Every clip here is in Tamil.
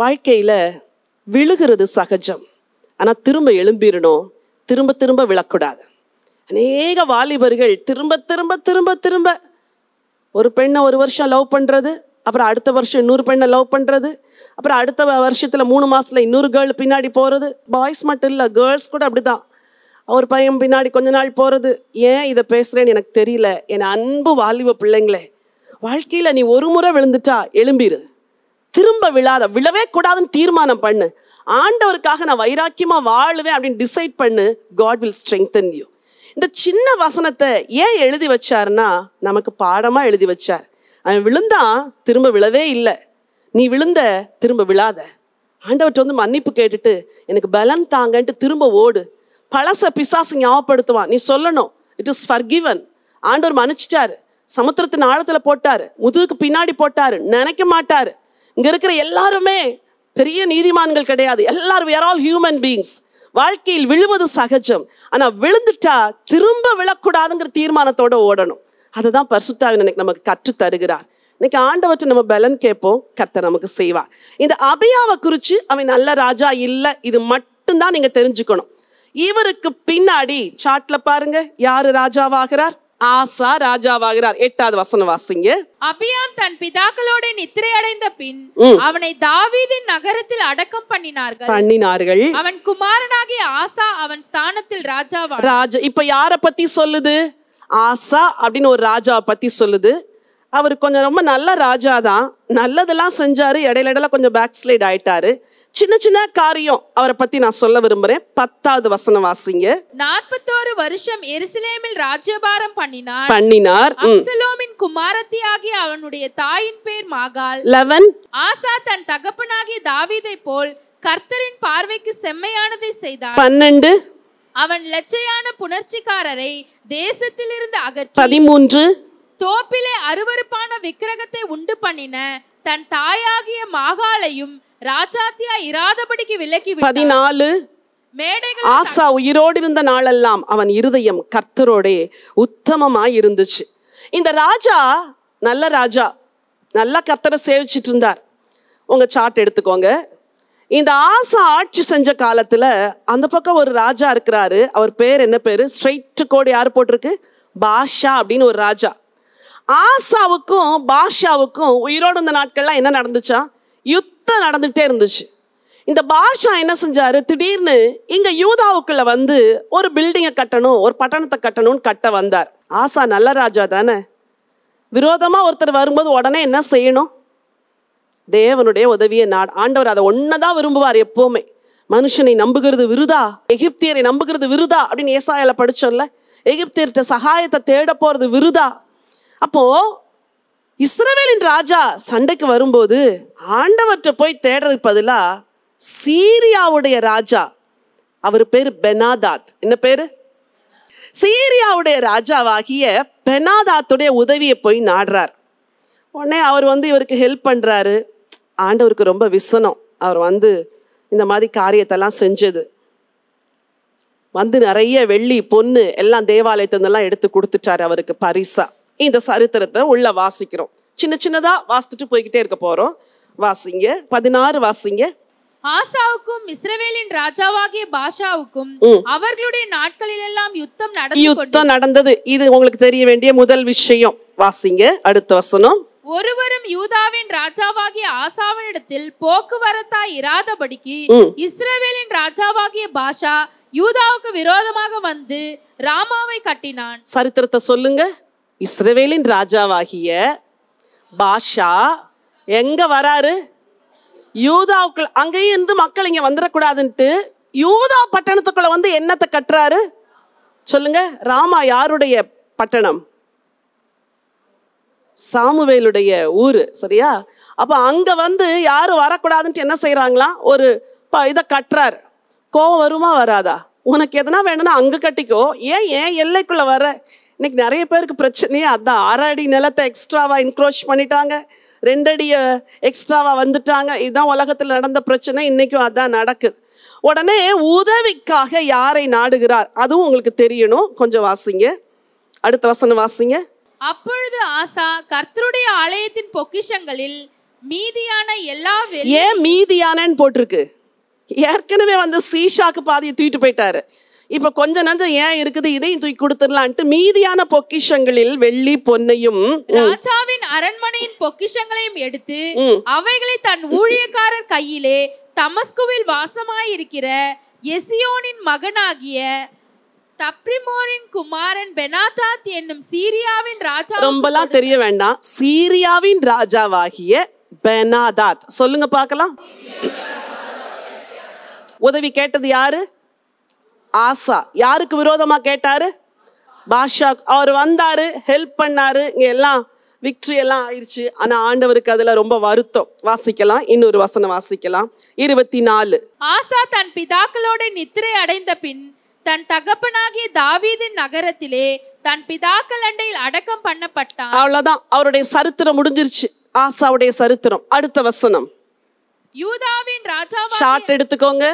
வாழ்க்கையில விழுகிறது சகஜம். ஆனால் திரும்ப எழும்பிடணும். திரும்ப திரும்ப விழக்கூடாது. அநேக வாலிபர்கள் திரும்ப திரும்ப திரும்ப திரும்ப ஒரு பெண்ணை ஒரு வருஷம் லவ் பண்ணுறது, அப்புறம் அடுத்த வருஷம் இன்னொரு பெண்ணை லவ் பண்ணுறது, அப்புறம் அடுத்த வருஷத்தில் 3 மாதத்தில் இன்னொரு கேர்ள் பின்னாடி போகிறது. பாய்ஸ் மட்டும் இல்லை, கேர்ள்ஸ் கூட அப்படி தான். ஒரு பையன் பின்னாடி கொஞ்ச நாள் போகிறது. ஏன் இதை பேசுகிறேன்னு எனக்கு தெரியல. என் அன்பு வாலிப பிள்ளைங்களே, வாழ்க்கையில் நீ ஒரு முறை விழுந்துட்டா எழும்பிரு. திரும்ப விழாத, விழவே கூடாதுன்னு தீர்மானம் பண்ணு. ஆண்டவருக்காக நான் வைராக்கியமாக வாழுவேன் அப்படின்னு டிசைட் பண்ணு. God will strengthen you. இந்த சின்ன வசனத்தை ஏன் எழுதி வச்சாருன்னா, நமக்கு பாடமாக எழுதி வச்சார். அவன் விழுந்தான், திரும்ப விழவே இல்லை. நீ விழுந்த, திரும்ப விழாத. ஆண்டவர்கிட்ட வந்து மன்னிப்பு கேட்டுட்டு எனக்கு பலன் தாங்கன்ட்டு திரும்ப ஓடு. பழச பிசாசு ஞாபகப்படுத்துவான். நீ சொல்லணும், இட் இஸ் ஃபர்கிவன். ஆண்டவர் மன்னிச்சிட்டாரு, சமுத்திரத்தின் ஆழத்தில் போட்டார், முதுகுக்கு பின்னாடி போட்டார், நினைக்க மாட்டார். இங்கே இருக்கிற எல்லாருமே பெரிய நீதிமான்கள் கிடையாது. எல்லாரும் we are all human beings. வாழ்க்கையில் விழுவது சகஜம். ஆனால் விழுந்துட்டா திரும்ப விழக்கூடாதுங்கிற தீர்மானத்தோட ஓடணும். அதை தான் பரிசுத்தாவின் நமக்கு கற்று தருகிறார். இன்னைக்கு ஆண்டவற்றை நம்ம பலன் கேட்போம், கர்த்தர் நமக்கு செய்வார். இந்த அபியாவை குறித்து அவன் நல்ல ராஜா இல்லை, இது மட்டும்தான் நீங்க தெரிஞ்சுக்கணும். இவருக்கு பின்னாடி சாட்ல பாருங்க, யாரு ராஜாவாகிறார்? ஆசா ராஜாவாகிறார். 8வது வசனம் வாசிங்க. அபியாம் தன் பிதாக்களோட நித்திரை அடைந்த பின் அவனை தாவீதின் நகரத்தில் அடக்கம் பண்ணினார்கள். அவன் குமாரனாகிய ஆசா அவன் ஸ்தானத்தில் ராஜா. இப்ப யார பத்தி சொல்லுது? ஆசா அப்படின்னு ஒரு ராஜாவை பத்தி சொல்லுது. அவர் கொஞ்சம் ரொம்ப நல்ல ராஜா தான், நல்லதெல்லாம் செஞ்சாரு, இடையில கொஞ்சம் பேக் ஸ்லைட் ஆயிட்டாரு. சின்ன சின்ன காரியம் அவரை பத்தி நான் சொல்ல விரும்புறேன். 10வது வசனம் வாசிங்க. 41 வருஷம் எருசலேமில் ராஜ்யபாரம் பண்ணினார். அப்சலோமின் குமாரத்தி ஆகிய அவனுடைய தாயின் பேர் மாகாள். 11 ஆசா தன் தகப்பனாகிய தாவீதை போல் கர்த்தரின் பார்வைக்கு செம்மையானதை செய்தான். 12 அவன் லட்சையான புணர்ச்சிக்காரரை தேசத்திலிருந்து அகற்றி 13 தோப்பிலே அருவருப்பான விக்கிரகத்தை உண்டு பண்ணின தன் தாயாகிய மாகாளையும் ராஜாத்தியா இராதபடிக்கு விலக்கி விட்டான். 14 ஆசா உயிரோடு இருந்த நாளெல்லாம் அவன் இருதயம் கர்த்தரோடே உத்தமமாய் இருந்துச்சு. இந்த ராஜா நல்ல ராஜா, நல்லா கர்த்தரை சேவிச்சிட்டு இருந்தார். உங்க சார்ட் எடுத்துக்கோங்க. இந்த ஆசா ஆட்சி செஞ்ச காலத்துல அந்த பக்கம் ஒரு ராஜா இருக்கிறாரு. அவர் பேர் என்ன பேரு? ஸ்ட்ரெயிட் கோடு யார் போட்டிருக்கு? பாஷா அப்படின்னு ஒரு ராஜா. ஆசாவுக்கும் பாஷாவுக்கும் உயிரோடு இந்த நாட்கள்லாம் என்ன நடந்துச்சா? யுத்தம் நடந்துகிட்டே இருந்துச்சு. இந்த பாஷா என்ன செஞ்சாரு? திடீர்னு இங்க யூதாவுக்குள்ள வந்து ஒரு பில்டிங்கை கட்டணும், ஒரு பட்டணத்தை கட்டணும்னு கட்ட வந்தார். ஆசா நல்ல ராஜா தானே. விரோதமா ஒருத்தர் வரும்போது உடனே என்ன செய்யணும்? தேவனுடைய உதவியை ஆண்டவர் அதை ஒன்னதான் விரும்புவார் எப்பவுமே. மனுஷனை நம்புகிறது விருதா, எகிப்தியரை நம்புகிறது விருதா அப்படின்னு ஏசாயால படிச்சோம்ல. எகிப்தியர்கிட்ட சகாயத்தை தேட போறது விருதா. அப்போ இஸ்ரவேலின் ராஜா சண்டைக்கு வரும்போது ஆண்டவற்றை போய் தேடுறதுக்கு பதிலா சீரியாவுடைய ராஜா, அவர் பேரு பெனாதாத். என்ன பேரு? சீரியாவுடைய ராஜாவாகிய பெனாதாத்துடைய உதவியை போய் நாடுறார். உடனே அவர் வந்து இவருக்கு ஹெல்ப் பண்றாரு. ஆண்டவருக்கு ரொம்ப விசனம். அவர் வந்து இந்த மாதிரி காரியத்தெல்லாம் செஞ்சது வந்து நிறைய வெள்ளி பொண்ணு எல்லாம் தேவாலயத்தினெல்லாம் எடுத்து கொடுத்துட்டாரு அவருக்கு பரிசா. இந்த சரித்திரத்தை உள்ள வாசிக்கிறோம். சின்ன சின்னதா வாசிச்சுட்டு போய்கிட்டே இருக்க போறோம். வாசிங்க. 16 வாசிங்க. ஆசாவுக்கும் இஸ்ரவேலின் ராஜாவாகிய பாஷாவுக்கும் அவர்களுடைய நாட்களில் எல்லாம் யுத்தம் நடந்தது. இது உங்களுக்கு தெரிய வேண்டிய முதல் விஷயம். வாசிங்க அடுத்த வசனம். ஒருவரும் யூதாவின் ராஜாவாகிய ஆசாவினிடத்தில் போக்குவரத்தாய் இராதபடிக்கு இஸ்ரவேலின் ராஜாவாகிய பாஷா யூதாவுக்கு விரோதமாக வந்து ராமாவை கட்டினான். சரித்திரத்தை சொல்லுங்க. இஸ்ரவேலின் ராஜாவாகிய பாஷா எங்க வராரு? யூதாவுக்குள்ள. அங்கேயும் இருந்து மக்கள் இங்க வந்துடக்கூடாதுன்ட்டு யூதா பட்டணத்துக்குள்ள வந்து என்னத்தை கட்டுறாரு சொல்லுங்க? ராமா யாருடைய பட்டணம்? சாமுவேலுடைய ஊரு, சரியா? அப்ப அங்க வந்து யாரும் வரக்கூடாதுன்ட்டு என்ன செய்யறாங்களா? ஒரு இதை கட்டுறாரு. கோவம் வருமா வராதா? உனக்கு எதனா வேணும்னா அங்க கட்டிக்கோ, ஏன் எல்லைக்குள்ள வர? இன்னைக்கு நிறைய பேருக்கு பிரச்சனையே அதான். 6 அடி நிலத்தை எக்ஸ்ட்ராவா இன்க்ரோச் பண்ணிட்டாங்க, 2 அடி எக்ஸ்ட்ராவா வந்துட்டாங்க. இதுதான் உலகத்தில் நடந்த பிரச்சனை. இன்னைக்கும் அதான் நடக்குது. உடனே உதவிக்காக யாரை நாடுகிறார் அதுவும் உங்களுக்கு தெரியணும். கொஞ்சம் வாசிங்க. அடுத்த வசனம் வாசிங்க. அப்பொழுது ஆசா கர்த்தருடைய ஆலயத்தின் பொக்கிஷங்களில் மீதியான எல்லா ஏன் மீதியானன்னு போட்டிருக்கு? ஏற்கனவே வந்து சீஷாக்கு பாதியை தூக்கிட்டு போயிட்டாரு. இப்ப கொஞ்ச நஞ்சம் ஏன் இருக்குது, இதையும் தூக்கி கொடுத்துடலான்ட்டு மீதியான பொக்கிஷங்களில் வெள்ளி பொன்னையும் ராஜாவின் அரண்மனையின் பொக்கிஷங்களையும் எடுத்து அவைகளை தன் ஊழியக்காரர் கையிலே தமஸ்குவில் வாசமாயிருக்கிற எசியோனின் மகனாகிய தப்ரிமோனின் குமாரன் பெனாதாத் என்னும் சீரியாவின் ராஜா. ரொம்பலாம் தெரிய வேண்டாம். சீரியாவின் ராஜாவாகிய பெனாதாத் சொல்லுங்க பார்க்கலாம். உதவி கேட்டது யாரு? ஆசா. யாருக்கு விரோதமா கேட்டாரு? பாஷா. அவர் வந்தாரு, ஹெல்ப் பண்ணாரு, இங்க எல்லாம் விக்டரி எல்லாம் ஆயிடுச்சு. ஆனா ஆண்டவருக்கு அதுல ரொம்ப வருத்தம். வாசிக்கலாம், இன்னொரு வசனம் வாசிக்கலாம். 24. ஆசா தன் பிதாக்களோட நித்திரை அடைந்த பின் தன் தகப்பனாகிய தாவீதின் நகரத்திலே தன் பிதாக்கள் அண்டையில் அடக்கம் பண்ணப்பட்டான். அவ்வளவுதான், அவருடைய சரித்திரம் முடிஞ்சிருச்சு. ஆசாவுடைய சரித்திரம். அடுத்த வசனம். யூதாவின் ராஜாவாகிய ஷார்ட் எடுத்துக்கோங்க.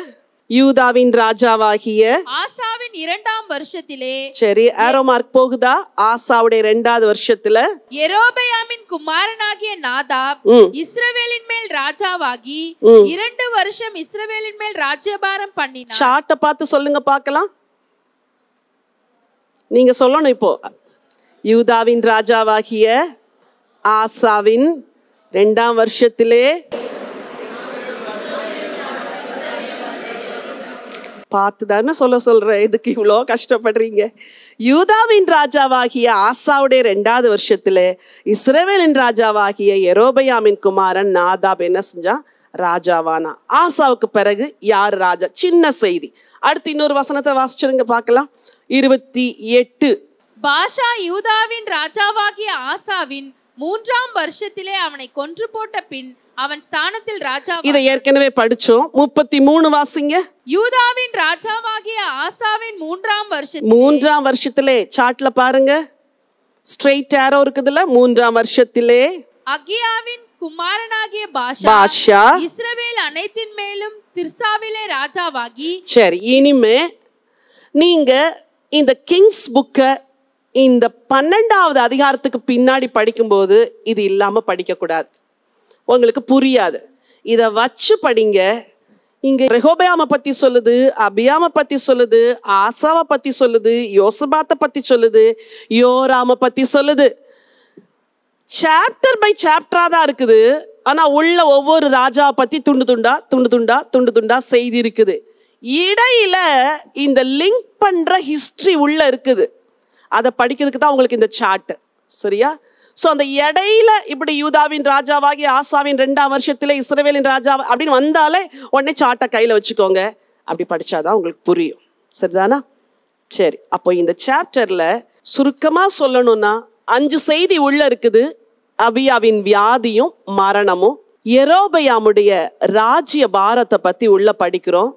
யூதாவின் ராஜாவாகிய ஆசாவின் 2ஆம் வருஷத்திலே. சரி, ஆரோ மார்க் போகுதா? ஆசாவுடைய 2வது வருஷத்துல யெரொபெயாமின் குமாரனாகிய நாதாப் இஸ்ரவேலின் மேல் ராஜாவாகி 2 வருஷம் இஸ்ரவேலின் மேல் ராஜ்யபாரம் பண்ணினான். ஷார்ட்ட பார்த்து சொல்லுங்க பார்க்கலாம். நீங்க சொல்லணும் இப்போ. யூதாவின் ராஜாவாகிய ஆசாவின் 2ஆம் வருஷத்திலே பார்த்துதானே சொல்றேன். இதுக்கு இவ்வளோ கஷ்டப்படுறீங்க. யூதாவின் ராஜாவாகிய ஆசாவுடைய 2வது வருஷத்துல இஸ்ரவேலின் ராஜாவாகிய யெரொபெயாமின் குமாரன் நாதாப் என்ன செஞ்சா? ராஜாவானா. ஆசாவுக்கு பிறகு யார் ராஜா? சின்ன செய்தி. அடுத்து இன்னொரு வசனத்தை வாசிச்சிருங்க பார்க்கலாம். 28. பாஷா யூதாவின் ராஜாவாகிய ஆசாவின் 3ஆம் வருஷத்திலே அவனை கொன்று போட்ட பின் அவன் ஸ்தானத்தில் ராஜா. இதை ஏற்கனவே படிச்சோம். 33 வாசிங்க. யூதாவின் ராஜாவாகிய ஆசாவின் 3ஆம் வருஷத்திலே சார்ட்ல பாருங்க, ஸ்ட்ரெயிட் ஏரோ இருக்குதுல. 3ஆம் வருஷத்திலே அகியாவின் குமாரனாகிய பாஷா இஸ்ரவேல் அனைத்தின் மேலும் திர்சாவிலே ராஜாவாகி. சரி, இனிமே நீங்க இந்த கிங்ஸ் புக்கை இந்த 12வது அதிகாரத்துக்கு பின்னாடி படிக்கும்போது இது இல்லாம படிக்க கூடாது. உங்களுக்கு புரியாது. இதை வச்சு படிங்க. இங்க ரெகோபெயாமை பத்தி சொல்லுது, அபியாமை பத்தி சொல்லுது, ஆசாவை பத்தி சொல்லுது, யோசபாத்தை பத்தி சொல்லுது, யோராமை பத்தி சொல்லுது. சாப்டர் பை சாப்டரா தான் இருக்குது. ஆனா உள்ள ஒவ்வொரு ராஜாவை பத்தி துண்டு துண்டா செய்தி இருக்குது. இடையில இந்த லிங்க் பண்ற ஹிஸ்டரி உள்ள இருக்குது. அதை படிக்கிறதுக்கு தான் உங்களுக்கு இந்த சார்ட். சரியா? ஸோ அந்த இடையில இப்படி யூதாவின் ராஜாவாகி ஆசாவின் 2ஆம் வருஷத்துல இஸ்ரவேலின் ராஜா அப்படின்னு வந்தாலே உடனே சார்ட்டை கையில வச்சுக்கோங்க. அப்படி படிச்சாதான் உங்களுக்கு புரியும். சரிதானா? சரி, அப்போ இந்த சாப்டர்ல சுருக்கமா சொல்லணும்னா 5 செய்தி உள்ள இருக்குது. அபியாவின் வியாதியும் மரணமும், யெரொபெயாமுடைய ராஜ்ய பாரத்தை பத்தி உள்ள படிக்கிறோம்.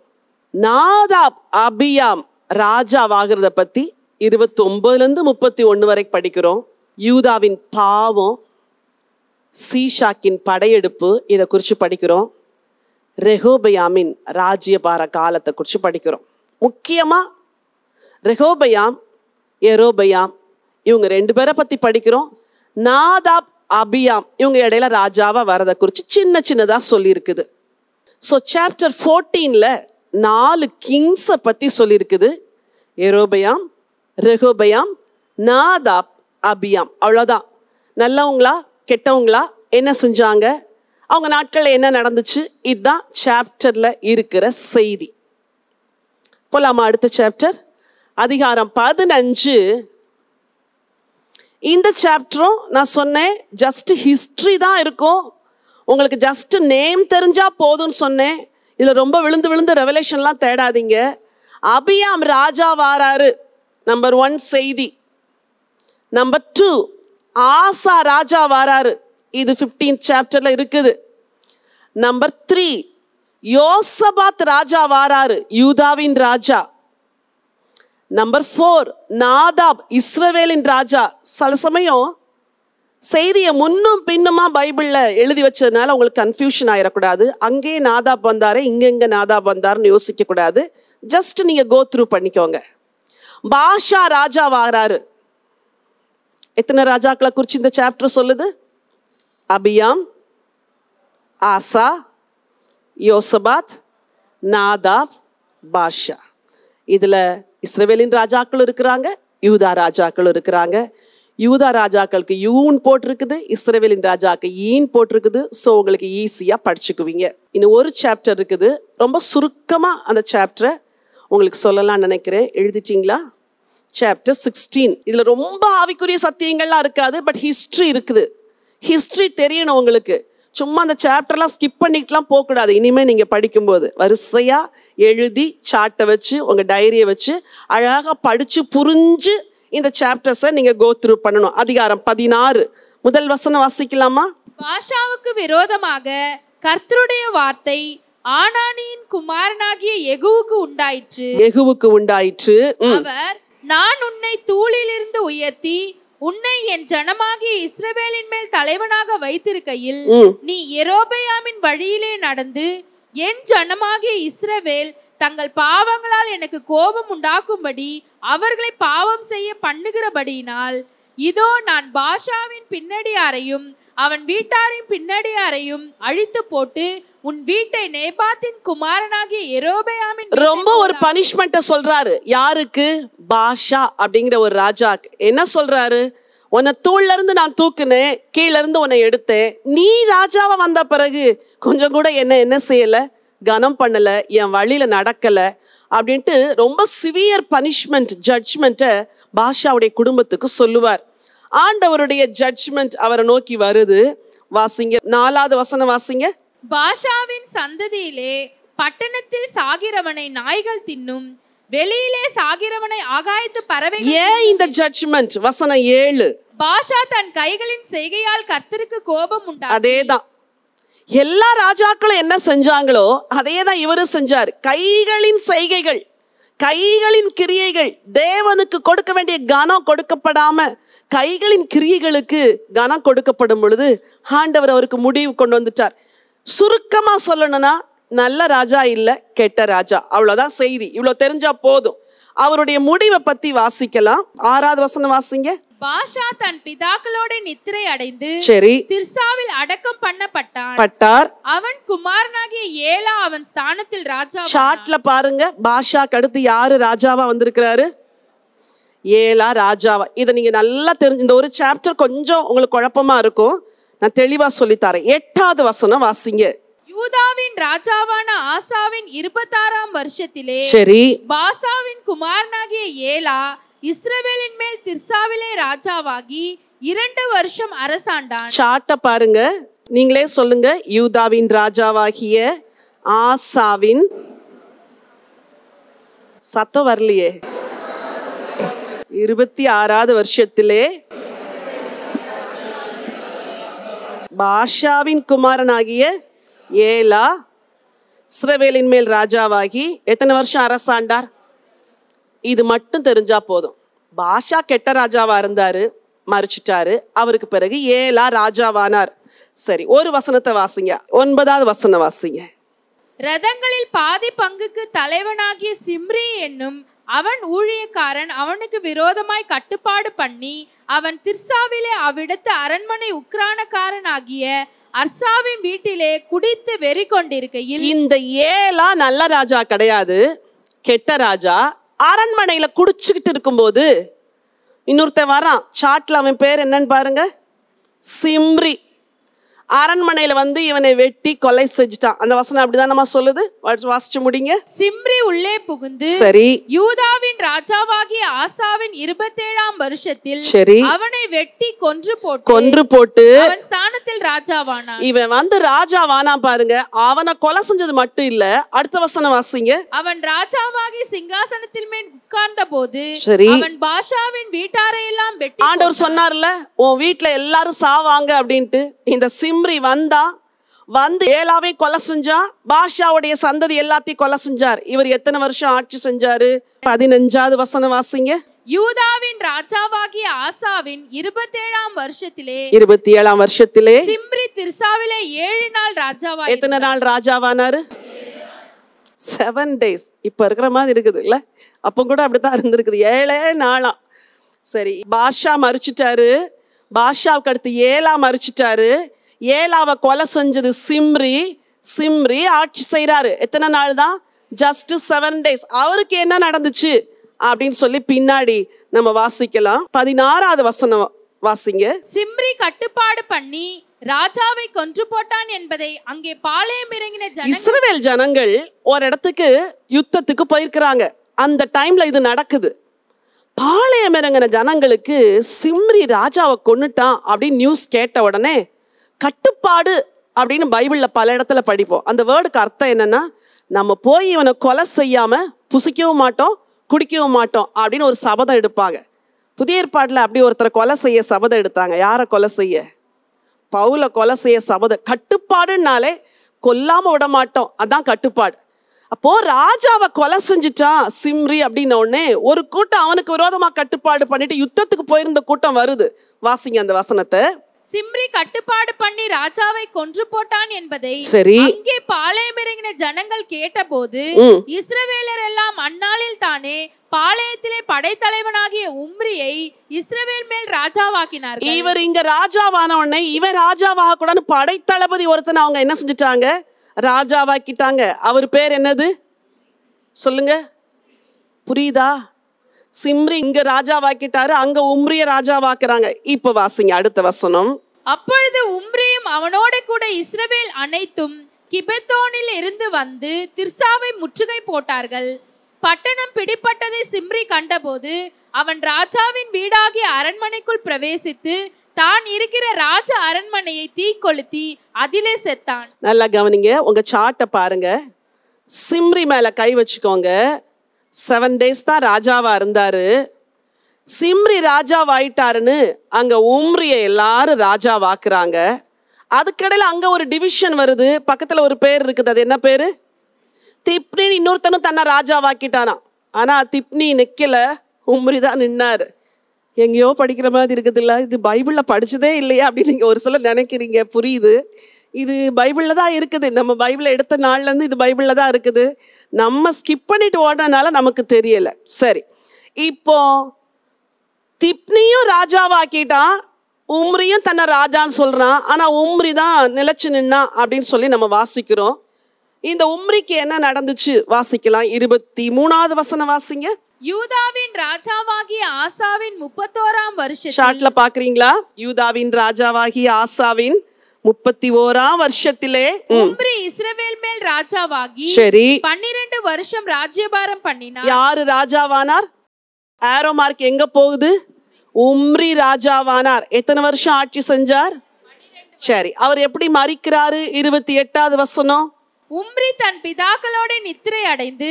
நாதாப் அபியாம் ராஜாவாகிறத பத்தி 29லேருந்து 31 வரை படிக்கிறோம். யூதாவின் பாவம், சீஷாக்கின் படையெடுப்பு, இதை குறித்து படிக்கிறோம். ரெகோபெயாமின் ராஜ்யபார காலத்தை குறித்து படிக்கிறோம். முக்கியமாக ரெகோபெயாம், யெரொபெயாம் இவங்க 2 பேரை பற்றி படிக்கிறோம். நாதாப் அபியாம் இவங்க இடையில ராஜாவா வரதை குறித்து சின்னதாக சொல்லியிருக்குது. ஸோ சாப்டர் 14ல் 4 கிங்ஸை பற்றி சொல்லியிருக்குது. யெரொபெயாம், ரெகோபெயாம், நாதாப், அபியாம். அவ்வளோதான். நல்லவங்களா கெட்டவங்களா, என்ன செஞ்சாங்க, அவங்க நாட்களில் என்ன நடந்துச்சு, இதுதான் சாப்டர்ல இருக்கிற செய்தி. போலாமா அடுத்த சாப்டர்? அதிகாரம் 15. இந்த சாப்டரும் நான் சொன்னேன் ஜஸ்ட் ஹிஸ்டரி தான் இருக்கும். உங்களுக்கு ஜஸ்ட் நேம் தெரிஞ்சா போதும்னு சொன்னேன். இதில் ரொம்ப விழுந்து ரெவலேஷன்லாம் தேடாதீங்க. அபியாம் ராஜா வாராரு, நம்பர் 1 செய்தி. நம்பர் 2 ஆசா ராஜா வாராரு, இது 15th சாப்டர்ல இருக்குது. நம்பர் 3 யோசபாத் ராஜா வாராரு, யூதாவின் ராஜா. நம்பர் 4 நாதாப் இஸ்ரவேலின் ராஜா. சில சமயம் செய்தியை முன்னும் பின்னுமா பைபிள்ல எழுதி வச்சதுனால உங்களுக்கு கன்ஃபியூஷன் ஆயிடக்கூடாது. அங்கேயே நாதாப் வந்தாரு, இங்க நாதாப் வந்தாருன்னு யோசிக்க கூடாது. ஜஸ்ட் நீங்க கோ த்ரூ பண்ணிக்கோங்க. பாஷா ராஜா வாராரு. எத்தனை ராஜாக்களை குறித்து இந்த சாப்டர் சொல்லுது? அபியாம், ஆசா, யோசபாத், நாதாப், பாஷா. இதுல இஸ்ரவேலின் ராஜாக்கள் இருக்கிறாங்க, யூதா ராஜாக்கள் இருக்கிறாங்க. யூதா ராஜாக்களுக்கு யூன் போட்டிருக்குது, இஸ்ரவேலின் ராஜாக்கு ஈன் போட்டிருக்குது. ஸோ உங்களுக்கு ஈஸியாக படிச்சுக்குவீங்க. இன்னும் ஒரு சாப்டர் இருக்குது, ரொம்ப சுருக்கமாக அந்த சாப்டரை உங்களுக்கு சொல்லலாம்னு நினைக்கிறேன். எழுதிட்டீங்களா? சாப்டர் 16. இதில் ரொம்ப ஆவிக்குரிய சத்தியங்கள்லாம் இருக்காது, பட் ஹிஸ்ட்ரி இருக்குது. ஹிஸ்ட்ரி தெரியணும் உங்களுக்கு. சும்மா அந்த சாப்டர்லாம் ஸ்கிப் பண்ணிட்டுலாம் போகக்கூடாது. இனிமேல் நீங்கள் படிக்கும்போது வரிசையாக எழுதி சார்ட்டை வச்சு உங்கள் டைரியை வச்சு அழகாக படித்து புரிஞ்சு இந்த சாப்டர்ஸை நீங்கள் கோ த்ரூ பண்ணணும். அதிகாரம் 16 முதல் வசனம் வாசிக்கலாமா? பாஷாவுக்கு விரோதமாக கர்த்தருடைய வார்த்தை ஆனானியின் குமாரனாகிய யெகூவுக்கு உண்டாயிற்று. அவர், நான் உன்னை தூளிலிருந்து உயர்த்தி உன்னை என் ஜனமாகிய இஸ்ரவேலின் மேல் தலைவனாக வைத்திருக்கையில் நீ யெரொபெயாமின் வழியிலே நடந்து என் ஜனமாகிய இஸ்ரவேல் தங்கள் பாவங்களால் எனக்கு கோபம் உண்டாக்கும்படி அவர்களை பாவம் செய்ய பண்ணுகிறபடியினால் இதோ நான் பாஷாவின் பின்னடியாரையும் அவன் வீட்டாரின் பின்னடியாரையும் அழித்து போட்டு உன் வீட்டை நேபாத்தின் குமாரனாகிய யெரொபெயாமின். ரொம்ப ஒரு பனிஷ்மெண்ட்டை சொல்றாரு. யாருக்கு? பாஷா அப்படிங்கிற ஒரு ராஜாக்கு. என்ன சொல்றாரு? உன்னை தூள்ல இருந்து நான் தூக்குனேன், கீழே இருந்து உன்னை எடுத்தேன். நீ ராஜாவா வந்த பிறகு கொஞ்சம் கூட என்ன செய்யல, கனம் பண்ணல, என் வழியில நடக்கல அப்படின்ட்டு ரொம்ப சிவியர் பனிஷ்மெண்ட், ஜட்ஜ்மெண்ட்டை பாஷாவுடைய குடும்பத்துக்கு சொல்லுவார். ஆண்டவருடைய ஜட்ஜ்மெண்ட் அவரை நோக்கி வருது. வாசிங்க, 4வது வசனம் வாசிங்க. பாஷாவின் சந்ததியிலே பட்டணத்தில் சாகிறவனை நாய்கள் தின்னும், வெளியிலே சாகிறவனை ஆகாயத்து பறவை. ஏன் இந்த ஜட்ஜ்மெண்ட்? வசனம் 7. பாஷா தன் கைகளின் செய்கையால் கர்த்தருக்கு கோபம் உண்டா. அதேதான் எல்லா ராஜாக்களும் என்ன செஞ்சாங்களோ அதே தான் இவரும் செஞ்சார். கைகளின் செய்கைகள், கைகளின் கிரியைகள், தேவனுக்கு கொடுக்க வேண்டிய கனம் கொடுக்கப்படாம கைகளின் கிரியைகளுக்கு கனம் கொடுக்கப்படும் பொழுது ஆண்டவர் அவருக்கு முடிவு கொண்டு வந்துட்டார். சுருக்கமா சொல்லணும்னா, நல்ல ராஜா இல்ல, கெட்ட ராஜா, அவ்வளவுதான் செய்தி. இவ்வளவு தெரிஞ்சா போதும். அவருடைய முடிவை பத்தி வாசிக்கலாம். 6வது வசனம் வாசிங்க. பாஷா தன் பிதாக்களோட நித்திரை அடைந்து சரி திர்சாவில் அடக்கம் பண்ணப்பட்டார். அவன் குமாரனாகிய ஏலா அவன் ஸ்தானத்தில் ராஜா. சாட்ல பாருங்க, பாஷாக்கு அடுத்து யாரு ராஜாவா வந்திருக்கிறாரு? ஏலா ராஜாவா. இதை நீங்க நல்லா தெரிஞ்சு, இந்த ஒரு சாப்டர் கொஞ்சம் உங்களுக்கு குழப்பமா இருக்கும், நான் தெளிவா சொல்லித்தரேன். 8வது வசனம் வாசிங்க. யூதாவின் ராஜாவான ஆசாவின் 26ஆம் வருஷத்திலே சரி பாசாவின் குமாரனாகிய ஏலா இஸ்ரவேலின் மேல் திர்சாவிலே ராஜாவாகி 2 வருஷம் அரசாண்டான். சாட்ட பாருங்க, நீங்களே சொல்லுங்க. யூதாவின் ராஜாவாகிய ஆசாவின், சத்தம் வரலையே, 26வது வருஷத்திலே பாஷாவின் குமாரனாகிய ஏலா இஸ்ரவேலின் மேல் ராஜாவாகி எத்தனை வருஷம் அரசாண்டார்? இது மட்டும் தெரிஞ்சா போதும். பாஷா கெட்ட ராஜாவா இருந்தாரு, மறிச்சிட்டாரு. அவருக்கு பிறகு ஏலா ராஜாவானார். சரி, ஒரு வசனத்தை வாசிங்க. 9வது வசனம் வாசிங்க. ரதங்களில் பாதி பங்குக்கு தலைவனாகிய சிம்ரி என்னும் அவன் ஊழியக்காரன் அவனுக்கு விரோதமாய் கட்டுப்பாடு பண்ணி அவன் திர்சாவிலே அவ்விடத்து அரண்மனை உக்ரானக்காரன் ஆகிய அர்சாவின் வீட்டிலே குடித்து வெறி கொண்டிருக்கையில். இந்த ஏலா நல்ல ராஜா கிடையாது, கெட்ட ராஜா. அரண்மனையில குடிச்சுக்கிட்டு இருக்கும்போது இன்னொருத்தன் வரான். சாட்ல அவன் பேர் என்னன்னு பாருங்க, சிம்ரி. அரண்மனையில வந்து இவனை வெட்டி கொலை செஞ்சுட்டான். அந்த வசனம் அப்படிதான் நம்ம சொல்லுது. வாசிச்சு முடிங்க. சிம்ரி உள்ளே புகுந்து சரி யூதாவின் ராஜாவாகிய ஆசாவின் 27ஆம் வருஷத்தில் சரி அவனை வெட்டி கொன்று போட்டு அவன் ஸ்தானத்தில் ராஜாவானான். இவன் வந்து ராஜாவானா பாருங்க. அவனை கொலை செஞ்சது மட்டும் இல்ல, அடுத்த வசனம் வாசிங்க. அவன் ராஜாவாகி சிங்காசனத்தில் மேல் உட்கார்ந்த போது அவன் பாஷாவின் வீட்டாரை எல்லாம் வெட்டி. ஆண்டவர் சொன்னார்ல, உன் வீட்டுல எல்லாரும் சாவாங்க அப்படின்ட்டு. இந்த சிம்ரி வந்து ஏலாவை கொலை செஞ்சா, பாஷாவுடைய சந்ததி எல்லாத்தையும் கொலை செஞ்சார். இவர் எத்தனை வருஷம் ஆட்சி செஞ்சாரு? 15வது வசனம் வாசிங்க. யூதாவின் ராஜாவாகிய ஆசாவின் 27ஆம் வருஷத்திலே சிம்ரி திர்சாவிலே 7 நாள் ராஜாவா. எத்தனை நாள் ராஜாவானாரு? 7 days. இப்ப இருக்கிற மாதிரி இருக்குது இல்ல? அப்ப கூட அப்படித்தான் இருந்திருக்குது, 7 நாளா. சரி, பாஷா மறிச்சிட்டாரு. பாஷாவுக்கு அடுத்து ஏலா மறிச்சிட்டாரு. ஏலாவை கொலை செஞ்சது சிம்ரி. சிம்ரி ஆட்சி செய்யறாரு. எத்தனை நாள் தான்? Just 7 days. அவருக்கு என்ன நடந்துச்சு அப்படின்னு சொல்லி பின்னாடி நம்ம வாசிக்கலாம். 16வது வசனம் வாசிங்க. சிம்ரி கட்டுப்பாடு பண்ணி ராஜாவை கொன்று போட்டான் என்பதை அங்கே பாளையம் இறங்கின இஸ்ரவேல் ஜனங்கள் ஒரு இடத்துக்கு யுத்தத்துக்கு போயிருக்கிறாங்க. அந்த டைம்ல இது நடக்குது. பாளையம் இறங்கின ஜனங்களுக்கு சிம்ரி ராஜாவை கொன்னுட்டான் அப்படின்னு நியூஸ் கேட்ட உடனே, கட்டுப்பாடு அப்படின்னு பைபிள்ல பல இடத்துல படிப்போம். அந்த வேர்டுக்கு அர்த்தம் என்னன்னா, நம்ம போய் இவனை கொலை செய்யாம புசிக்கவும் மாட்டோம், குடிக்கவும் மாட்டோம் அப்படின்னு ஒரு சபதம் எடுப்பாங்க. புதிய ஏற்பாட்டில் அப்படி ஒருத்தரை கொலை செய்ய சபதம் எடுத்தாங்க. யாரை கொலை செய்ய? பவுலை கொலை செய்ய சபதம். கட்டுப்பாடுனாலே கொல்லாம விட மாட்டோம், அதான் கட்டுப்பாடு. அப்போ ராஜாவை கொலை செஞ்சுட்டான் சிம்ரி அப்படின்ன உடனே ஒரு கூட்டம் அவனுக்கு விரோதமா கட்டுப்பாடு பண்ணிட்டு யுத்தத்துக்கு போயிருந்த கூட்டம் வருது. வாசிங்க அந்த வசனத்தை. சிம்ரி கட்டுப்பாடு பண்ணி ராஜாவை கொன்று போட்டான் என்பதை அங்கே பாளையம் இறங்கின ஜனங்கள் கேட்டபோது இஸ்ரவேலர் எல்லாம் அந்நாளில் தானே பாளையத்திலே படைத்தலைவனாகிய உம்ரியை இஸ்ரவேல் மேல் ராஜாவாக்கினார்கள். இவர் இங்க ராஜாவான உடனே இவன் ராஜாவாக கூட படைத்தளபதி ஒருத்தனை அவங்க என்ன செஞ்சுட்டாங்க? ராஜாவாக்கிட்டாங்க. அவர் பேர் என்னது சொல்லுங்க, புரியுதா? சிம்ரி இங்க ராஜாவாக்கிட்டாரு, அங்க உம்ரிய ராஜாவாக்குறாங்க. இப்ப வாசிங்க அடுத்த வசனம். அப்பொழுது உம்ரியும் அவனோட கூட இஸ்ரவேல் அனைத்தும் கிபெத்தோனில் இருந்து வந்து திர்சாவை முற்றுகை போட்டார்கள். பட்டணம் பிடிப்பட்டதை சிம்ரி கண்டபோது அவன் ராஜாவின் வீடாகிய அரண்மனைக்குள் பிரவேசித்து தான் இருக்கிற ராஜ அரண்மனையை தீ கொளுத்தி அதிலே செத்தான். நல்லா கவனிங்க, உங்க சார்ட்டை பாருங்க. சிம்ரி மேல கை வச்சுக்கோங்க. 7 days தான் ராஜாவா இருந்தாரு. சிம்ரி ராஜாவாயிட்டாருன்னு அங்க உம்ரிய எல்லாரும் ராஜாவாக்குறாங்க. அதுக்கடையில அங்க ஒரு டிவிஷன் வருது. பக்கத்துல ஒரு பேர் இருக்குது. அது என்ன பேரு? திப்னி. இன்னொருத்தனும் தன்னை ராஜாவாக்கிட்டானா. ஆனா திப்னி நிக்கல, உம்ரி தான் நின்னாரு. எங்கேயோ படிக்கிற மாதிரி இருக்குது இல்ல? இது பைபிள்ல படிச்சதே இல்லையா அப்படின்னு நீங்க ஒரு சிலர் நினைக்கிறீங்க. புரியுது, இது பைபிள்ல தான் இருக்குது. நம்ம பைபிளை எடுத்த நாள்ல இருந்து இது பைபிள்ல தான் இருக்குது. நம்ம ஸ்கிப் பண்ணிட்டு ஓடுறதுனால நமக்கு தெரியல. சரி, இப்போ திப்னியும் ராஜாவாக்கிட்டான், உம்ரியும் தன்னை ராஜான்னு சொல்றான். ஆனா உம்ரி தான் நிலைச்சு நின்னா அப்படின்னு சொல்லி நம்ம வாசிக்கிறோம். இந்த உம்ரிக்கு என்ன நடந்துச்சு வாசிக்கலாம். 23வது வசனம் வாசிங்க. யூதாவின் ராஜாவாகிய ஆசாவின் 31ஆம் வருஷத்தில், ஷார்ட்ல பாக்குறீங்களா? யூதாவின் ராஜாவாகிய ஆசாவின் 31ஆம் வருஷத்திலே உம்ரி இஸ்ரவேல் மேல் ராஜாவாகி சரி 12 வருஷம் ராஜ்யபாரம் பண்ணினார். யாரு ராஜாவானார்? ஆரோ மார்க் எங்க போகுது? உம்ரி ராஜாவானார். எத்தனை வருஷம் ஆட்சி செஞ்சார்? சரி, அவர் எப்படி மரிக்கிறாரு? 28வது வசனம். உம்ரி தன் பிதாக்களோட நித்திரை அடைந்து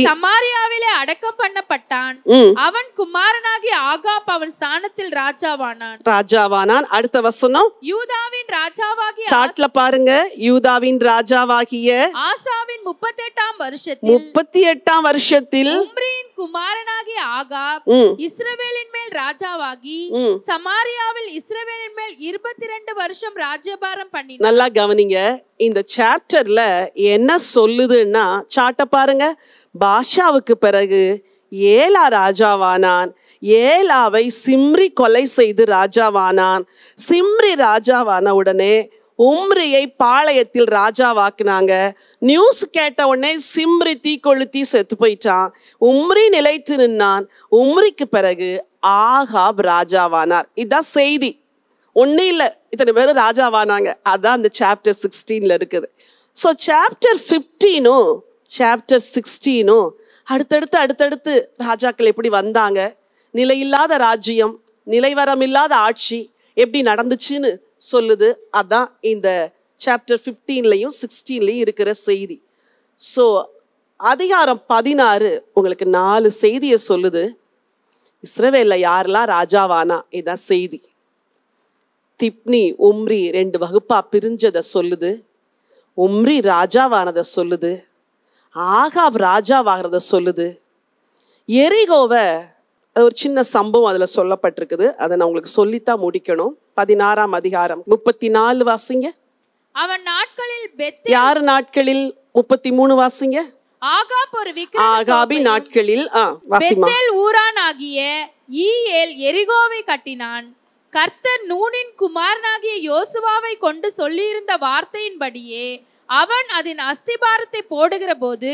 சமாரியாவிலே அடக்கம் பண்ணப்பட்டான். அவன் குமாரனாகிய ஆகாப் அவன் ஸ்தானத்தில் ராஜாவானான். அடுத்த வசனம். யூதாவின் ராஜாவாகிய, சார்ட்ல பாருங்க, யூதாவின் ராஜாவாகிய ஆசாவின் 38ஆம் வருஷத்தில் உம்ரியின் குமாரனாகிய ஆகாப் இஸ்ரவேலின் மேல் ராஜாவாகி சமாரியாவில் இஸ்ரவேலின் மேல் 22 வருஷம் ராஜ்யபாரம் பண்ணினான். நல்லா கவனிங்க, இந்த சாப்டர்ல என்ன சொல்லுதுன்னா, சார்ட்ட பாருங்க. பாஷாவுக்கு பிறகு ஏலா ராஜாவானான். ஏலாவை சிம்ரி கொலை செய்து ராஜாவானான். சிம்ரி ராஜாவான உடனே உம்ரியை பாளையத்தில் ராஜாவாக்குனாங்க. நியூஸ் கேட்ட உடனே சிம்ரி தீ கொளுத்தி செத்து போயிட்டான். உம்ரி நிலைத்து நின்னான். உம்ரிக்கு பிறகு ஆகாப் ராஜாவானார். இதுதான் செய்தி. ஒன்றும் இல்லை, இத்தனை பேரும் ராஜாவானாங்க. அதான் அந்த சாப்டர் 16ல இருக்குது. ஸோ சாப்டர் 15ம் சாப்டர் 16ம் அடுத்தடுத்து ராஜாக்கள் எப்படி வந்தாங்க, நிலையில்லாத ராஜ்யம், நிலைவரம் இல்லாத ஆட்சி எப்படி நடந்துச்சுன்னு சொல்லுது. அதான் இந்த சாப்டர் 15லையும் 16லையும் இருக்கிற செய்தி. ஸோ அதிகாரம் 16 உங்களுக்கு 4 செய்தியை சொல்லுது. இஸ்ரவேல்ல யாரெல்லாம் ராஜாவானா இதான் செய்தி. திப்னி உம்ரி 2 வகுப்பா பிரிஞ்சதை சொல்லுது. உம்ரி ராஜாவானதை சொல்லுது. ஆகாப் ராஜாவாகிறத சொல்லுது. எரிகோவை ஒரு சின்ன சம்பவம் அதுல சொல்லப்பட்டிருக்குது. அதை நான் உங்களுக்கு சொல்லித்தான் முடிக்கணும். 16ஆம் அதிகாரம் 34 வாசிங்க. அவன் நாட்களில் யார் நாட்களில்? 33 வாசிங்க. ஆகாப் ஒரு ஆகாபி நாட்களில் பெத்தேல் ஊரானாகிய ஈயேல் எரிகோவை கட்டினான். கர்த்தர் நூனின் குமாரனாகிய யோசுவாவை கொண்டு சொல்லியிருந்த வார்த்தையின்படியே அவன் அதன் அஸ்திபாரத்தை போடுகிற போது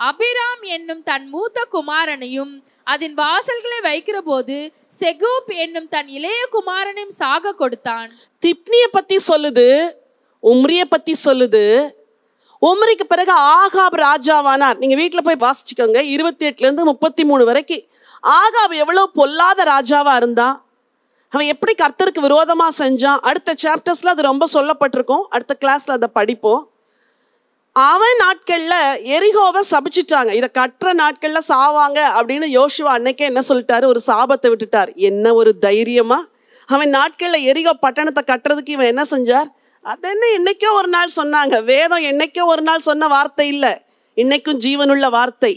அபிராம் என்னும் தன் மூத்த குமாரனையும் அதன் வாசல்களை வைக்கிற போது செகூப் என்னும் தன் இளைய குமாரனையும் சாக கொடுத்தான். திப்னிய பத்தி சொல்லுது, உம்ரிய பத்தி சொல்லுது. உம்ரிக்கு பிறகு ஆகாப் ராஜாவானார். நீங்க வீட்டுல போய் வாசிச்சுக்கோங்க, 28 33 வரைக்கும். ஆகாப் எவ்வளவு பொல்லாத ராஜாவா இருந்தான், அவன் எப்படி கர்த்தருக்கு விரோதமா செஞ்சான். அடுத்த சாப்டர்ஸ்ல அது ரொம்ப சொல்லப்பட்டிருக்கும், அடுத்த கிளாஸ்ல அதை படிப்போம். அவன் நாட்கள்ல எரிகோவை சபிச்சிட்டாங்க, இதை கட்டுற நாட்கள்ல சாவாங்க அப்படின்னு யோசுவா அன்னைக்கே என்ன சொல்லிட்டாரு, ஒரு சாபத்தை விட்டுட்டார். என்ன ஒரு தைரியமா! அவன் நாட்கள்ல எரிகோ பட்டணத்தை கட்டுறதுக்கு இவன் என்ன செஞ்சார்? அது என்ன என்னைக்கோ ஒரு நாள் சொன்னாங்க. வேதம் என்னைக்கோ ஒரு நாள் சொன்ன வார்த்தை இல்லை, இன்னைக்கும் ஜீவனுள்ள வார்த்தை.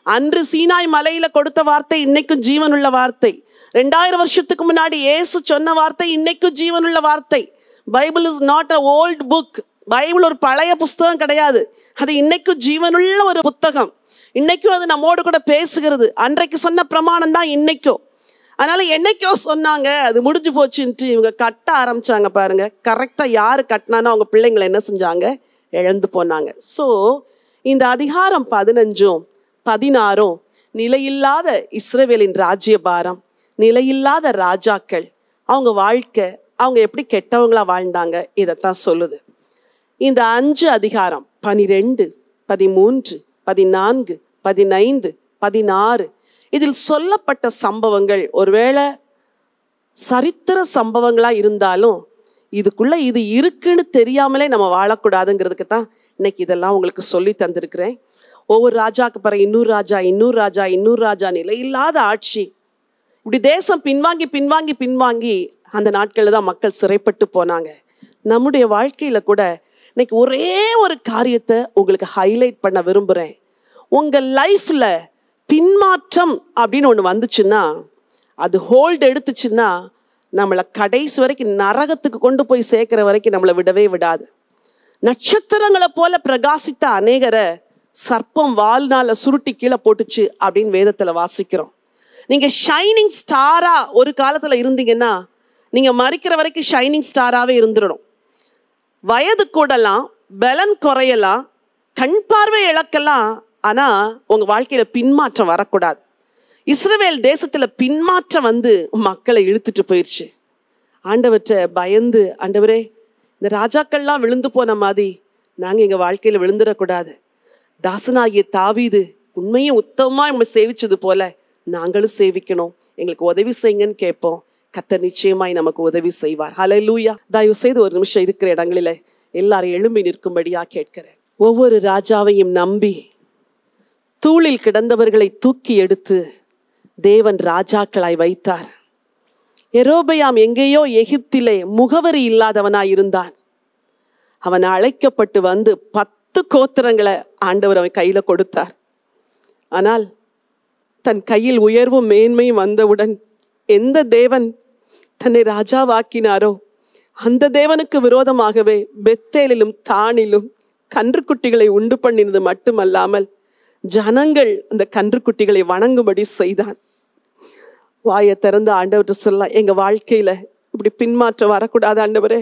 அன்று சீனாய் மலையில கொடுத்த வார்த்தை இன்னைக்கும் ஜீவனுள்ள வார்த்தை. 2000 வருஷத்துக்கு முன்னாடி இயேசு சொன்ன வார்த்தை இன்னைக்கும் ஜீவனுள்ள வார்த்தை. Bible is not a old book. Bible ஒரு பழைய புஸ்தகம் கிடையாது, அது இன்னைக்கும் ஜீவனுள்ள ஒரு புத்தகம். இன்னைக்கும் அது நம்மோடு கூட பேசுகிறது. அன்றைக்கு சொன்ன பிரமாணம் தான் இன்னைக்கும். அதனால என்னைக்கோ சொன்னாங்க, அது முடிஞ்சு போச்சுன்ட்டு இவங்க கட்ட ஆரம்பிச்சாங்க பாருங்க. கரெக்டா யாரு கட்டினானோ அவங்க பிள்ளைங்களை என்ன செஞ்சாங்க, இழந்து போனாங்க. ஸோ இந்த அதிகாரம் 15 16 நிலையில்லாத இஸ்ரவேலின் ராஜ்யபாரம், நிலையில்லாத ராஜாக்கள், அவங்க வாழ்க்கை, அவங்க எப்படி கெட்டவங்களா வாழ்ந்தாங்க, இதைத்தான் சொல்லுது. இந்த 5 அதிகாரம் 12 13 14 15 16 இதில் சொல்லப்பட்ட சம்பவங்கள் ஒருவேளை சரித்திர சம்பவங்களா இருந்தாலும் இதுக்குள்ள இது இருக்குன்னு தெரியாமலே நம்ம வாழக்கூடாதுங்கிறதுக்கு தான் இன்னைக்கு இதெல்லாம் உங்களுக்கு சொல்லி தந்திருக்கிறேன். ஒவ்வொரு ராஜாக்கு பிறகு இன்னொரு ராஜா, இன்னொரு ராஜா, இன்னொரு ராஜா, நிலையில்லாத ஆட்சி. இப்படி தேசம் பின்வாங்கி பின்வாங்கி பின்வாங்கி அந்த நாட்களில் தான் மக்கள் சிறைப்பட்டு போனாங்க. நம்முடைய வாழ்க்கையில கூட இன்னைக்கு ஒரே ஒரு காரியத்தை உங்களுக்கு ஹைலைட் பண்ண விரும்புகிறேன். உங்கள் லைஃப்ல பின்மாற்றம் அப்படின்னு ஒன்று வந்துச்சுன்னா, அது ஹோல்டு எடுத்துச்சுன்னா நம்மளை கடைசி வரைக்கும் நரகத்துக்கு கொண்டு போய் சேர்க்கிற வரைக்கும் நம்மளை விடவே விடாது. நட்சத்திரங்களை போல பிரகாசித்த அநேகரை சர்ப்பம் வாழ்நாள சுருட்டி கீழே போட்டுச்சு அப்படின்னு வேதத்தில் வாசிக்கிறோம். நீங்க ஷைனிங் ஸ்டாரா ஒரு காலத்துல இருந்தீங்கன்னா நீங்க மறிக்கிற வரைக்கும் ஷைனிங் ஸ்டாராவே இருந்துடணும். வயது கூடலாம், பலன் குறையலாம், கண் பார்வை இழக்கலாம், ஆனா உங்க வாழ்க்கையில பின்மாற்றம் வரக்கூடாது. இஸ்ரவேல் தேசத்துல பின்மாற்றம் வந்து மக்களை இழுத்துட்டு போயிடுச்சு. ஆண்டவற்றை பயந்து, ஆண்டவரே இந்த ராஜாக்கள்லாம் விழுந்து போன மாதிரி நாங்க எங்க வாழ்க்கையில விழுந்துடக்கூடாது. தாசனாகிய தாவீது உண்மையும் உத்தமமா நம்ம சேவிச்சது போல நாங்களும் சேவிக்கணும், எங்களுக்கு உதவி செய்யுங்கன்னு கேட்போம். கர்த்தர் நிச்சயமாய் நமக்கு உதவி செய்வார். ஹல்லேலூயா. தயவு செய்து ஒரு நிமிஷம் இருக்கிற இடங்களில எல்லாரும் எழும்பி நிற்கும்படியா கேட்கிறேன். ஒவ்வொரு ராஜாவையும் நம்பி தூளில் கிடந்தவர்களை தூக்கி எடுத்து தேவன் ராஜாக்களாய் வைத்தார். யெரொபெயாம் எங்கேயோ எகிப்திலே முகவரி இல்லாதவனாய் இருந்தான். அவன் அழைக்கப்பட்டு வந்து 10 கோத்திரங்களை ஆண்டவர் அவன் கையில கொடுத்தார். ஆனால் தன் கையில் உயர்வும் மேன்மையும் வந்தவுடன் எந்த தேவன் தன்னை ராஜாவாக்கினாரோ அந்த தேவனுக்கு விரோதமாகவே பெத்தேலிலும் தானிலும் கன்றுக்குட்டிகளை உண்டு பண்ணினது மட்டுமல்லாமல் ஜனங்கள் அந்த கன்றுக்குட்டிகளை வணங்கும்படி செய்தான். வாயை திறந்து ஆண்டவர்கிட்ட சொல்லலாம், எங்க வாழ்க்கையில இப்படி பின்மாற்றம் வரக்கூடாது ஆண்டவரே,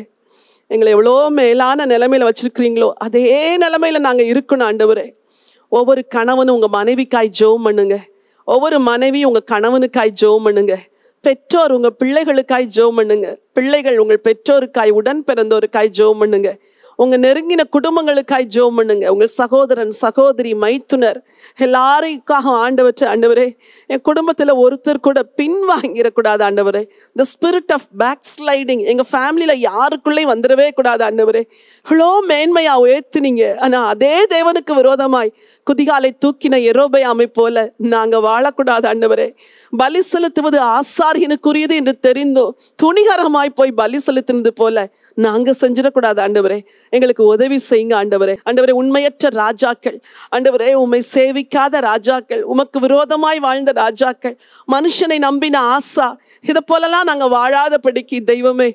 எங்களை எவ்வளோ மேலான நிலைமையில வச்சிருக்கிறீங்களோ அதே நிலைமையில நாங்க இருக்கணும் ஆண்டவரே. ஒவ்வொரு கணவனும் உங்க மனைவிக்காய் ஜெபம் பண்ணுங்க, ஒவ்வொரு மனைவி உங்க கணவனுக்காய் ஜெபம் பண்ணுங்க, பெற்றோர் உங்க பிள்ளைகளுக்காய் ஜெபம் பண்ணுங்க, பிள்ளைகள் உங்கள் பெற்றோருக்காய் உடன் பிறந்தோருக்காய் ஜெபம் பண்ணுங்க, உங்க நெருங்கின குடும்பங்களுக்காய் ஜெபம் பண்ணுங்க, உங்கள் சகோதரன் சகோதரி மைத்துனர் எல்லாருக்காக ஆண்டவரே என் குடும்பத்துல ஒருத்தர் கூட பின்வாங்கிடக்கூடாது ஆண்டவரே. the spirit of backsliding எங்க ஃபேமிலியில யாருக்குள்ளேயும் வந்துடவே கூடாது ஆண்டவரே. இவ்வளோ மேன்மையா உயர்த்தினீங்க, ஆனா அதே தேவனுக்கு விரோதமாய் குதிகாலை தூக்கின யெரொபெயாமை போல நாங்க வாழக்கூடாது ஆண்டவரே. பலி செலுத்துவது ஆசாரியனுக்குரியது என்று தெரிந்தோ துணிகரமாய் போய் பலி செலுத்தினது போல நாங்க செஞ்சிடக்கூடாது ஆண்டவரே. எங்களுக்கு உதவி செய்யுங்க ஆண்டவரே. ஆண்டவரே, உண்மையற்ற ராஜாக்கள் ஆண்டவரே, உம்மை சேவிக்காத ராஜாக்கள், உமக்கு விரோதமாய் வாழ்ந்த ராஜாக்கள், மனுஷனை நம்பின ஆசா, இதை போலலாம் நாங்க வாழாதபடிக்கு தெய்வமே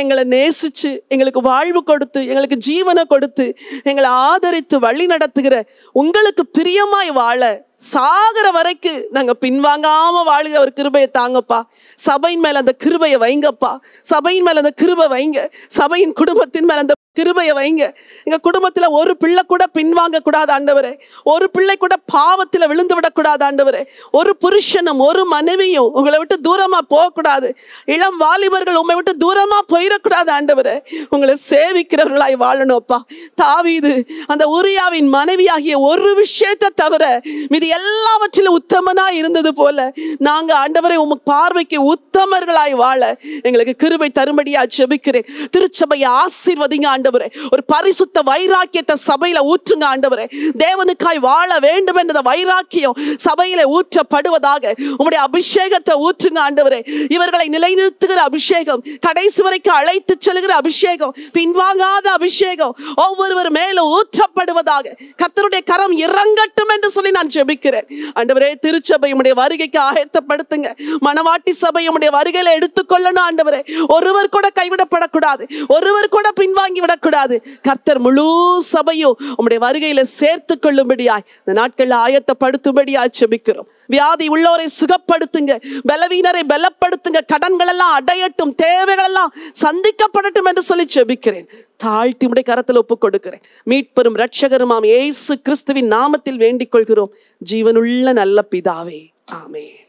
எங்களை நேசிச்சு எங்களுக்கு வாழ்வு கொடுத்து எங்களுக்கு ஜீவனை கொடுத்து எங்களை ஆதரித்து வழி நடத்துகிற உங்களுக்கு பிரியமாய் வாழ சாகர வரைக்கும் நாங்க பின்வாங்காம வாழுக ஒரு கிருபையை தாங்கப்பா. சபையின் மேல அந்த கிருபையை வைங்கப்பா. சபையின் மேல அந்த கிருபை வைங்க. சபையின் குடும்பத்தின் மேல அந்த கிருபையை வைங்க. எங்க குடும்பத்துல ஒரு பிள்ளை கூட பின்வாங்க கூடாது ஆண்டவரே. ஒரு பிள்ளை கூட பாவத்துல விழுந்து விடக்கூடாது ஆண்டவரே. ஒரு புருஷனும் ஒரு மனைவியும் உங்களை விட்டு தூரமா போகக்கூடாது. இளம் வாலிபர்கள் உங்களை விட்டு தூரமா போயிடக்கூடாது ஆண்டவரே. உங்களை சேவிக்கிறவர்களாய் வாழணும்ப்பா. தாவீது அந்த உரியாவின் மனைவியாகிய ஒரு விஷயத்தை தவிர மீதி எல்லாவற்றிலும் உத்தமனா இருந்தது போல நாங்க ஆண்டவரே உமக்கு பார்வைக்கு உத்தமர்களாய் வாழ எங்களுக்கு கிருபை தரும்படியா ஜெபிக்கிறேன். திருச்சபையை ஆசீர்வதிங்க ஆண்டவரே. ஒரு பரிசுத்த வைராக்கியத்தை சபையில ஊற்றுங்க ஆண்டவரே. தேவனுக்காய் வாழ வேண்டும் என்ற வைராக்கியம் சபையில ஊற்றப்படுவதாக உம்முடைய அபிஷேகத்தை ஊற்றுங்க ஆண்டவரே. இவர்களை நிலைநிறுத்துகிற அபிஷேகம், கடைசி வரைக்கும் அழைத்து செல்கிற அபிஷேகம், பின்வாங்காத அபிஷேகம் ஒவ்வொருவர் மேலும் ஊற்றப்படுவதாக கர்த்தருடைய கரம் இறங்கட்டும் என்று சொல்லி நான் ஜெபிக்கிறேன் ஆண்டவரே. திருச்சபை உம்முடைய வருகைக்கு ஆயத்தப்படுத்துங்க. மணவாட்டி சபை உம்முடைய வருகையில எடுத்துக்கொள்ளணும் ஆண்டவரே. ஒருவர் கூட கைவிடப்படக்கூடாது. ஒருவர் கூட பின்வாங்கி விடக்கூடாது. கர்த்தர் முழு சபையும் உம்முடைய வருகையில சேர்த்து கொள்ளும்படியாய் இந்த நாட்களில் ஆயத்தப்படுத்தும்படியாய் ஜெபிக்கிறோம். வியாதி உள்ளோரை சுகப்படுத்துங்க. பலவீனரை பலப்படுத்துங்க. கடன்கள் எல்லாம் அடையட்டும். தேவைகள் எல்லாம் சந்திக்கப்படட்டும் என்று சொல்லி ஜெபிக்கிறேன். தாழ்த்தி உம்முடைய கரத்தில் ஒப்புக் கொடுக்கிறேன். மீட்பெரும் இரட்சகருமாம் இயேசு கிறிஸ்துவின் நாமத்தில் வேண்டிக் கொள்கிறோம் ஜீவனுள்ள நல்ல பிதாவே. ஆமென்.